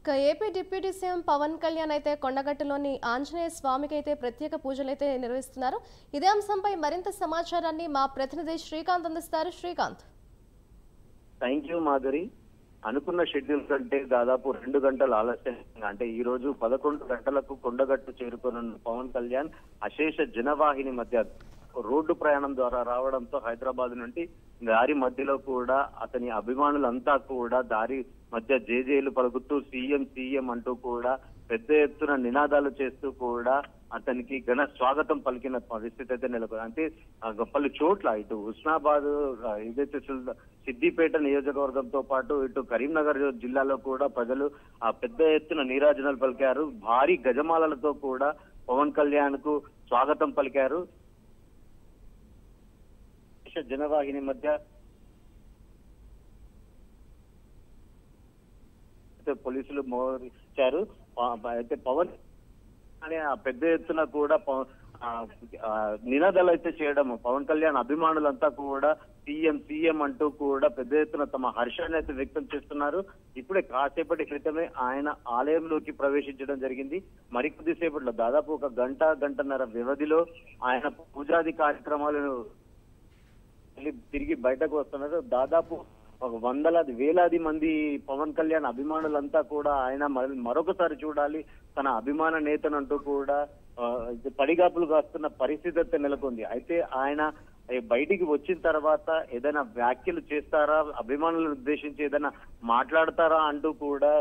AP deputy CM Pawan Kalyan అయితే కొండగట్టులోని ఆంజనేయ స్వామికి అయితే ప్రత్యేక పూజలు అయితే నిర్వహిస్తున్నారు. ఇదే అంశంపై మరింత సమాచారాన్ని మా ప్రతినిధి శ్రీకాంత్ అందిస్తారు. శ్రీకాంత్. Thank you Madhuri. అనుకున్న షెడ్యూల్ కంటే దాదాపు 2 గంటలు ఆలస్యంగా అంటే ఈ రోజు 11 గంటలకు కొండగట్టు చేరుకోనున్న పవన్ కళ్యాణ్ అశేష జనవాహిని మధ్య రోడ్డు ప్రయాణం ద్వారా రావడంతో హైదరాబాద్ నుండి దారి మధ్యలో కూడా అతని అభిమానులంతా కూడా దారి మధ్య జేజేలు పలుకుతూ సీఎం సీఎం అంటూ కూడా పెద్ద ఎత్తున నినాదాలు చేస్తూ కూడా అతనికి ఘన స్వాగతం పలికిన పరిస్థితి అయితే నెలకొంది. అంటే పలు చోట్ల ఇటు హుస్నాబాద్, ఏదైతే సిద్దిపేట నియోజకవర్గంతో పాటు ఇటు కరీంనగర్ జిల్లాలో కూడా ప్రజలు పెద్ద ఎత్తున నీరాజనాలు పలికారు. భారీ గజమాలలతో కూడా పవన్ కళ్యాణ్ కు స్వాగతం పలికారు. జనవాహిని మధ్య పోలీసులు మోహరించారు. అయితే పవన్ అనే పెద్ద ఎత్తున కూడా నినాదాలు అయితే చేయడం, పవన్ కళ్యాణ్ అభిమానులంతా కూడా సీఎం సీఎం అంటూ కూడా పెద్ద ఎత్తున తమ హర్షాన్ని అయితే వ్యక్తం చేస్తున్నారు. ఇప్పుడే కాసేపటి క్రితమే ఆయన ఆలయంలోకి ప్రవేశించడం జరిగింది. మరికొద్ది సేపట్లో దాదాపు ఒక గంటన్నర వ్యవధిలో ఆయన పూజాది కార్యక్రమాలను తిరిగి బయటకు వస్తున్నారు. దాదాపు ఒక వేలాది మంది పవన్ కళ్యాణ్ అభిమానులంతా కూడా ఆయన మరొకసారి చూడాలి తన అభిమాన నేతనంటూ కూడా పడిగాపులు కాస్తున్న పరిస్థితి నెలకొంది. అయితే ఆయన బయటికి వచ్చిన తర్వాత ఏదైనా వ్యాఖ్యలు చేస్తారా, అభిమానులను ఉద్దేశించి ఏదైనా మాట్లాడతారా అంటూ కూడా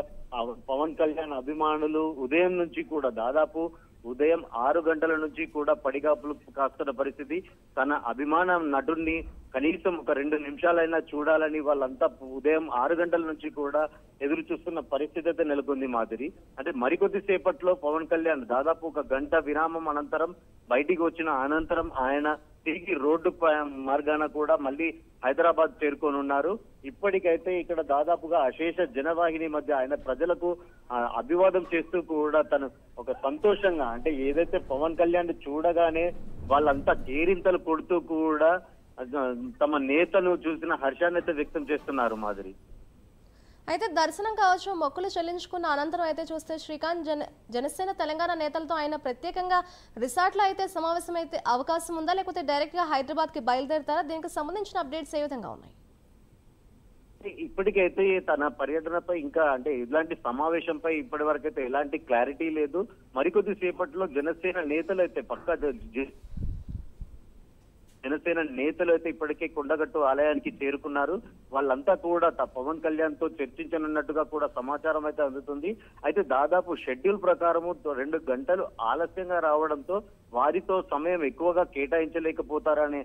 పవన్ కళ్యాణ్ అభిమానులు ఉదయం నుంచి కూడా దాదాపు ఉదయం 6 గంటల నుంచి కూడా పడిగాపులు కాస్తున్న పరిస్థితి. తన అభిమాన నటుడిని కనీసం ఒక 2 నిమిషాలైనా చూడాలని వాళ్ళంతా ఉదయం 6 గంటల నుంచి కూడా ఎదురు చూస్తున్న పరిస్థితి అయితే నెలకొంది మాదిరి. అంటే మరికొద్ది సేపట్లో పవన్ కళ్యాణ్ దాదాపు ఒక గంట విరామం అనంతరం బయటికి వచ్చిన అనంతరం ఆయన తిరిగి రోడ్డు మార్గాన కూడా మళ్ళీ హైదరాబాద్ చేరుకోనున్నారు. ఇప్పటికైతే ఇక్కడ దాదాపుగా అశేష జనవాహిని మధ్య ఆయన ప్రజలకు అభివాదం చేస్తూ కూడా తను ఒక సంతోషంగా, అంటే ఏదైతే పవన్ కళ్యాణ్ చూడగానే వాళ్ళంతా కేరింతలు కొడుతూ కూడా తమ నేతను చూసిన హర్షాన్ని అయితే వ్యక్తం చేస్తున్నారు మాదిరి. అయితే దర్శనం కావచ్చు, మొక్కులు చెల్లించుకున్న అనంతరం అయితే చూస్తే శ్రీకాంత్ జనసేన తెలంగాణ నేతలతో ఆయన ప్రత్యేకంగా రిసార్ట్లో అయితే సమావేశం అయితే అవకాశం ఉందా, లేకపోతే డైరెక్ట్ గా హైదరాబాద్ కి బయలుదేరుతారా? దీనికి సంబంధించిన అప్డేట్స్ ఏ విధంగా ఉన్నాయి? ఇప్పటికైతే తన పర్యటనపై ఇంకా అంటే ఇలాంటి సమావేశంపై ఇప్పటి వరకు అయితే ఎలాంటి క్లారిటీ లేదు. మరికొద్ది సేపట్లో జనసేన నేతలు అయితే ఇప్పటికే కొండగట్టు ఆలయానికి చేరుకున్నారు. వాళ్ళంతా కూడా పవన్ కళ్యాణ్ తో చర్చించనున్నట్టుగా కూడా సమాచారం అయితే అందుతుంది. అయితే దాదాపు షెడ్యూల్ ప్రకారము 2 గంటలు ఆలస్యంగా రావడంతో వారితో సమయం ఎక్కువగా కేటాయించలేకపోతారనే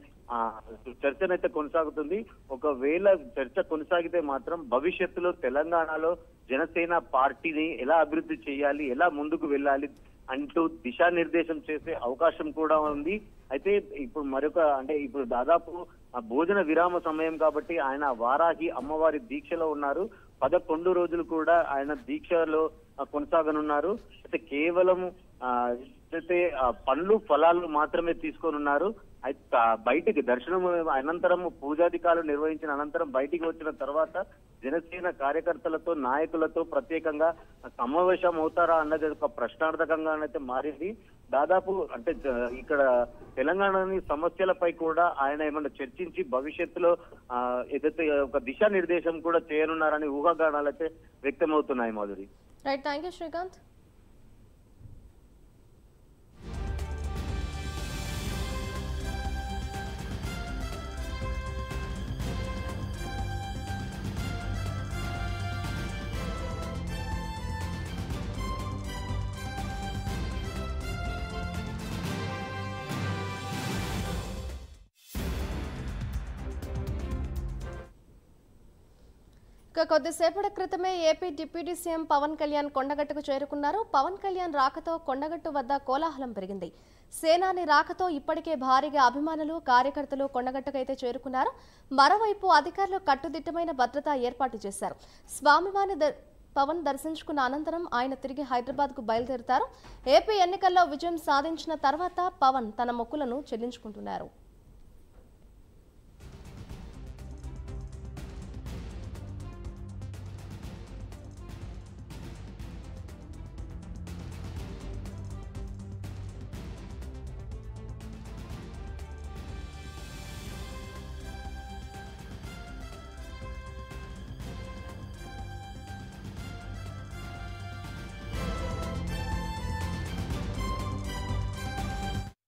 చర్చనైతే కొనసాగుతుంది. ఒకవేళ చర్చ కొనసాగితే మాత్రం భవిష్యత్తులో తెలంగాణలో జనసేన పార్టీని ఎలా అభివృద్ధి చేయాలి, ఎలా ముందుకు వెళ్ళాలి అంటూ దిశానిర్దేశం చేసే అవకాశం కూడా ఉంది. అయితే ఇప్పుడు దాదాపు భోజన విరామ సమయం కాబట్టి ఆయన వారాహి అమ్మవారి దీక్షలో ఉన్నారు. 11 రోజులు కూడా ఆయన దీక్షలో కొనసాగనున్నారు. అయితే కేవలం పండ్లు ఫలాలు మాత్రమే తీసుకొని ఉన్నారు. అయితే బయటికి దర్శనం అనంతరం పూజాధికారులు నిర్వహించిన అనంతరం బయటికి వచ్చిన తర్వాత జనసేన కార్యకర్తలతో నాయకులతో ప్రత్యేకంగా సమావేశం అవుతారా అన్నది ఒక ప్రశ్నార్థకంగానైతే మారింది. దాదాపు అంటే ఇక్కడ తెలంగాణని సమస్యలపై కూడా ఆయన ఏమన్నా చర్చించి భవిష్యత్తులో ఏదైతే ఒక దిశానిర్దేశం కూడా చేయనున్నారని ఊహాగానాలు అయితే వ్యక్తమవుతున్నాయి Madhuri. Right, thank you Srikanth. కొద్దిసేపటి క్రితమే AP deputy CM Pawan Kalyan కొండగట్టుకు చేరుకున్నారు. పవన్ కళ్యాణ్ రాకతో కొండగట్టు వద్ద కోలాహలం పెరిగింది. సేనాని రాకతో ఇప్పటికే భారీగా అభిమానులు, కార్యకర్తలు కొండగట్టుకైతే చేరుకున్నారు. మరోవైపు అధికారులు కట్టుదిట్టమైన భద్రత ఏర్పాటు చేశారు. స్వామివారిని పవన్ దర్శించుకున్న అనంతరం ఆయన తిరిగి హైదరాబాద్ కు బయలుదేరుతారు. ఏపీ ఎన్నికల్లో విజయం సాధించిన తర్వాత పవన్ తన మొక్కులను చెల్లించుకుంటున్నారు.